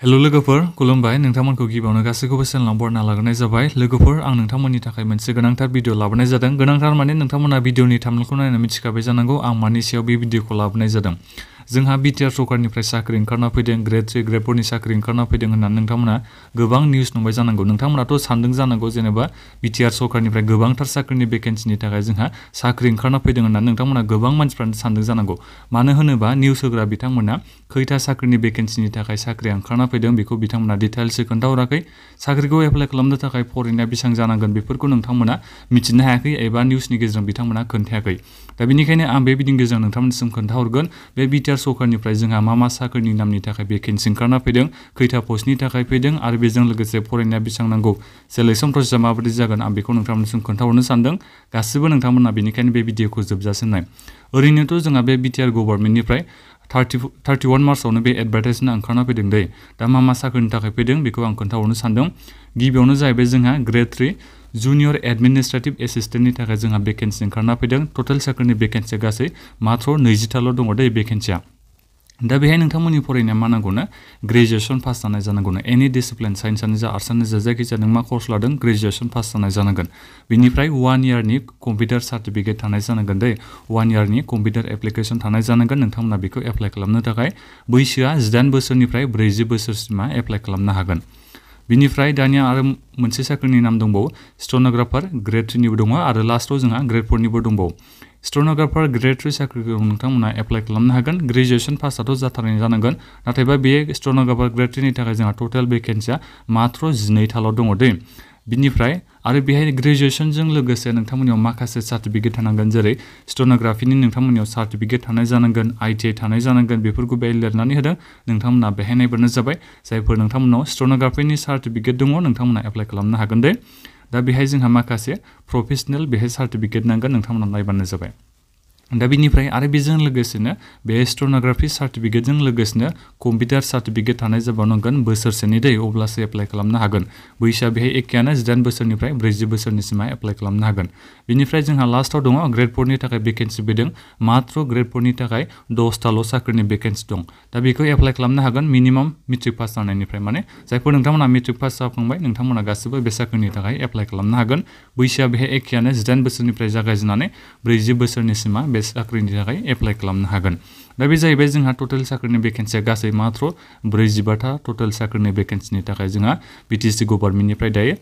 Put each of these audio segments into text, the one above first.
hello लोगोफोर खुलुमबाय नोंथांमोनखौ गिबियावनो गासैखौबो चेनेलाव बरायना लाग्रोनाय जाबाय लोगोफोर आं नोंथांमोननि थाखाय मोनसे गोनांथार भिडिअ लाबोनाय जादों गोनांथार माने नोंथांमोना भिडिअनि थामनेलखौ नायनानै मिथिखाबाय जानांगौ आं मानि सायाव बे भिडिअखौ लाबोनाय जादों जोंहा BTR सरकारनिफ्राय साख्रि ओंखारना फैदों ग्रेड 3 ग्रेड 4 नि साख्रि ओंखारना फैदों होननानै नोंथांमोना गोबां निउस नुबाय जानांगौ नोंथांमोनाथ' सानदों जानांगौ जेनेबा BTR सरकारनिफ्राय गोबांथार साख्रिनि भेकेन्सिनि थाखाय जोंहा साख्रि ओंखारना फैदों होननानै नोंथांमोना गोबां मानसिफ्रानो सानदों जानांगौ मानो होनोबा निउस होग्रा बिथांमोना खैथा साख्रिनि भेकेन्सिनि थाखाय साख्रि ओंखारना फैदों बेखौ बिथांमोना डिटेल्सै खोन्थाहराखै साख्रिखौ एप्लाइ खालामनो थाखाय फरायनाया बेसेबां जानांगोन बेफोरखौ नोंथांमोना मिथिनो हायाखै एबा निउसनि गेजेरजों बिथांमोना खोन्थायाखै दा बेनिखायनो आं बे भिडिअनि गेजेरजों नोंथांमोननिसिम खोन्थाहरगोन बे BTR सरकारनिफ्राय जोंहा मा साख्रिनि नामनि थाखाय भेकेन्सि ओंखारना फैदों खैथा पस्टनि थाखाय फैदों आरो बेजों लोगोसे फरायनाया बेसेबां नांगौ सेलेक्शन प्रसेसआ माबायदि जागोन आं बेखौ नोंथांमोननिसिम खोन्थाहरनो सानदों गासिबो नोंथांमोना बेनिखायनो बे भिडिअखौ जोबजासिम नाय ओरैनोथ' जोंहा बे BTR गभर्नमेन्टनिफ्राय 31 मार्चआवनो बे एडभार्टाइजमेन्टआ ओंखारना फैदों दै दा मा साख्रिनि थाखाय फैदों बेखौ आं खोन्थाहरनो सानदों गिबियावनो जाहैबाय जोंहा ग्रेड 3 जुनियर एडमिनिस्ट्रेटिभ एसिस्टेन्टनि थाखाय जोंहा भेकेन्सि ओंखारना फैदों टटेल साख्रिनि भेकेन्सिया गासै मात्र 20ताल' दङ दै भेकेन्सिया दा बेहाय नोंथांमोननि फरायनाया मा नांगौनो ग्रेजुएसन पास जानाय जानांगौनो एनि डिसिप्लिन साइन्सआनो जा आर्ट्सआनो जा जायखिजाया नों मा कर्स लादों ग्रेजुएसन पास जानाय जानांगोन बेनिफ्राय 1 इयारनि कम्पिउटार सार्टिफिकेट थानाय जानांगोन दै 1 इयारनि कम्पिउटार एप्लिकेसन थानाय जानांगोन नोंथांमोना बेखौ एप्लाइ खालामनो थाखाय बैसोआ 18 बोसोरनिफ्राय 40 बोसोरसिमा एप्लाइ खालामनो हागोन बिनिफ्राय दानिया आरो मोनसे साख्रिनि नाम दंबावो स्टेनोग्राफार ग्रेड 3 निबो दङ आरो लास्टआव जोंहा ग्रेड 4 निबो दंबावो स्टेनोग्राफार ग्रेड 3 साख्रिखौ नोंथांमोना एप्लाइ खालामनो हागोन ग्रेजुएसन पासआथ' जाथारनाय जानांगोन नाथायबा बे स्टेनोग्राफार ग्रेड 3 नि थाखाय जोंहा टटेल भेकेन्सिया मात्र 12ताल' दङ दै बिनिफ्राय आरो बेहाय ग्रेजुएसनजों लोगोसे नोंथांमोननियाव माखासे सार्टिफिकेट थानांगोन जेरै स्टेनोग्राफिनि नोंथांमोननियाव सार्टिफिकेट थानाय जानांगोन ITI थानाय जानांगोन बेफोरखौ बेहाय लिरनानै होदों नोंथांमोना बेहाय नायबानो जाबाय जायफोर नोंथांमोननाव स्टेनोग्राफिनि सार्टिफिकेट दङ नोंथांमोना एप्लाइ खालामनो हागोन दे दा बेहाय जोंहा माखासे प्रोफेशनेल बेहाय सार्टिफिकेट नांगोन नोंथांमोना नायबानो जाबाय दा बिनिफ्राय आरो बेजों लोगोसेनो बे स्टेनोग्राफि सार्टिफिकेटजों लोगोसेनो कम्पिउटार सार्टिफिकेट थानाय जाबावनांगोन बोसोरसेनि दै अब्लासो एप्लाइ खालामनो हागोन बैसोआ बेहाय एखेयानो 18 बोसोरनिफ्राय 40 बोसोरनिसिमा एप्लाइ खालामनो हागोन बिनिफ्राय जोंहा लास्टआव दङ ग्रेड 4 नि थाखाय भेकेन्सि फैदों मात्र ग्रेड 4 नि थाखाय 10ताल' साख्रिनि भेकेन्सि दं दा बेखौ एप्लाइ खालामनो हागोन मिनिमाम मेट्रिक पास जानायनिफ्राय माने जायफोर नोंथांमोना मेट्रिक पास जाखांबाय नोंथांमोना गासिबो बे साख्रिनि थाखाय एप्लाइ खालामनो हागोन बैसोआ बेहाय एखेयानो 18 बोसोरनिफ्राय जागायजेननानै 40 बोसोरनिसिमा बे साख्रिनि थाखाय एप्लाइ खालामनो हागोन दा बे जाहैबाय जोंहा टटेल साख्रिनि भेकेन्सिया गासै मात्र 45ता टटेल साख्रिनि भेकेन्सिनि थाखाय जोंहा BTC गभर्नमेन्टनिफ्राय दायो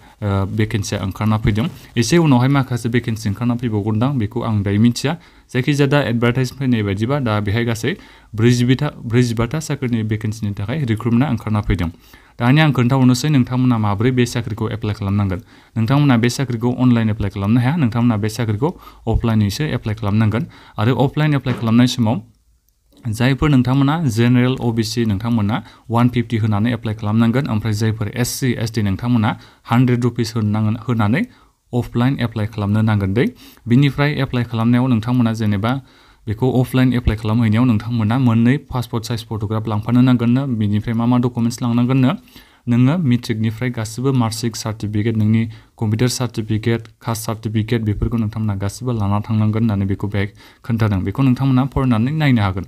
भेकेन्सिया ओंखारना फैदों एसे उनावहाय माखासे भेकेन्सि ओंखारना फैबावगोनदां बेखौ आं दायो मिथिया जायखिजाया दा एडभार्टाइज फैनाय बायदिबा दा बेहाय गासै 45ता साख्रिनि भेकेन्सिनि थाखाय रिक्रुटमेन्टआ ओंखारना फैदों दानिया आं खोन्थाहरनोसै नोंथांमोना माबोरै बे साख्रिखौ एप्लाइ खालामनांगोन नोंथांमोना बे साख्रिखौ अनलाइन एप्लाइ खालामनो हाया नोंथांमोना बे साख्रिखौ अफलाइनैसो एप्लाइ खालामनांगोन आरो अफलाइन एप्लाइ खालामनाय समाव जायफोर नोंथांमोना जेनेरेल OBC नोंथांमोना 150 होनानै एप्लाइ खालामनांगोन ओमफ्राय जायफोर SC ST नोंथांमोना 100 रुपिस होनानै अफलाइन एप्लाइ खालामनो नांगोन दै बिनिफ्राय एप्लाइ खालामनायाव नोंथांमोना जेनेबा बेखौ अफलाइन एप्लाइ खालामहैनायाव नोंथांमोना मोननै पासपोर्ट साइज फट'ग्राफ लांफानो नांगोननो बिनिफ्राय मा डकुमेन्ट्स लांनांगोननो नोङो मेट्रिकनिफ्राय गासिबो मार्कशीट सार्टिफिकेट नोंनि कम्पिउटार सार्टिफिकेट कास्ट सार्टिफिकेट बेफोरखौ नोंथांमोना गासिबो लाना थांनांगोन होननानै बेखौ बेहाय खोन्थादों बेखौ नोंथांमोना फरायनानै नायनो हागोन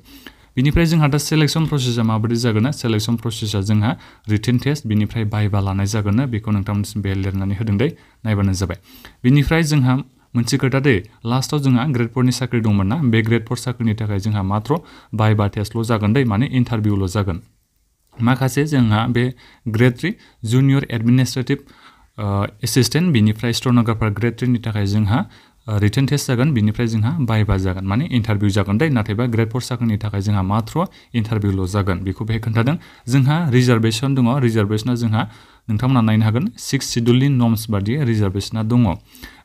बिनिफ्राय जोंहा दा सेलेक्शन प्रसेसआ माबायदि जागोन सेलेक्शन प्रसेसआ जोंहा रिटेन टेस्ट बिनिफ्राय भाइभा लानाय जागोन बेखौ नोंथांमोनसिम बेहाय लिरनानै होदों दै नायबानो जाबाय बिनिफ्राय जोंहा मोनसे खोथा दै लास्टआव जोंहा ग्रेड 4 नि साख्रि दंमोन ना बे ग्रेड 4 साख्रिनि थाखाय जोंहा मात्र भाइभा टेस्टल' जागोन दै माने इन्टारभिउल' जागोन माखासे जोंहा बे ग्रेड 3 जुनियर एडमिनिस्ट्रेटिभ एसिस्टेन्ट बिनिफ्राय स्टेनोग्राफार ग्रेड 3 नि थाखाय जोंहा रिटेन टेस्ट जागोन बिनिफ्राय जोंहा भाइभा जागोन माने इन्टारभिउ जागोन दै नाथायबा ग्रेड 4 साख्रिनि थाखाय जोंहा मात्र इन्टारभिउल' जागोन बेखौ बेहाय खोन्थादों जोंहा रिजार्भेसन दङ रिजार्भेसना जोंहा नोंथांमोना नायनो हागोन 6 शिड्युलनि नर्म्स बादियै रिजार्भेसना दङ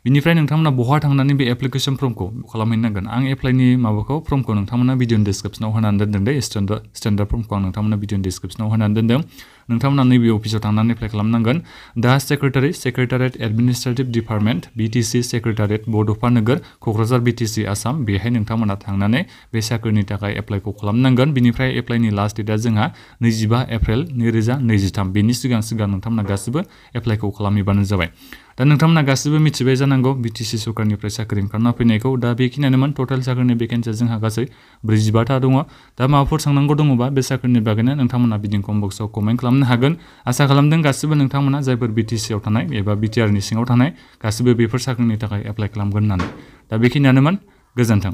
बिनिफ्राय नोंथांमोना बहा थांनानै बे एप्लिकेसन फर्मखौ खालामहैनांगोन आं एप्लाइनि माबाखौ फर्मखौ नोंथांमोना भिडिअनि डिसक्रिप्सनाव होनानै दोनदों दै स्टेन्डार्ड फर्मखौ आं नोंथांमोना भिडिअनि डिसक्रिप्सनाव होनानै दोनदों नोंथांमोना नैबे अफिसाव थांनानै एप्लाइ खालामनांगोन दा secretariat administrative department BTC secretariat Bodofa नोगोर क'क्राझार BTC आसाम बेहाय नोंथांमोना थांनानै बे साख्रिनि थाखाय एप्लाइखौ खालामनांगोन बिनिफ्राय एप्लाइनि लास्ट डेटआ जोंहा 25 एप्रिल 2023 बेनि सिगां नोंथांमोना गासिबो एप्लाइखौ खालामहैबानो जाबाय दा नोंथांमोना गासिबो मिथिबाय जानांगौ BTC सरकारनिफ्राय साख्रि ओंखारना फैनायखौ दा बेखिनियानोमोन टटेल साख्रिनि भेकेन्सिया जोंहा गासै 45ता दङ दा माबाफोर सोंनांगौ दङबा बे साख्रिनि बागैनो नोंथांमोना भिडिअ कमेन्ट बक्सआव कमेन्ट खालामनो खालामनो हागोन आसा खालामदों गासिबो नोंथांमोना जायफोर BTC आव थानाय एबा BTR नि सिङाव थानाय गासिबो बेफोर साख्रिनि थाखाय एप्लाइ खालामगोन होननानै दा बेखिनियानोमोन गोजोन्थों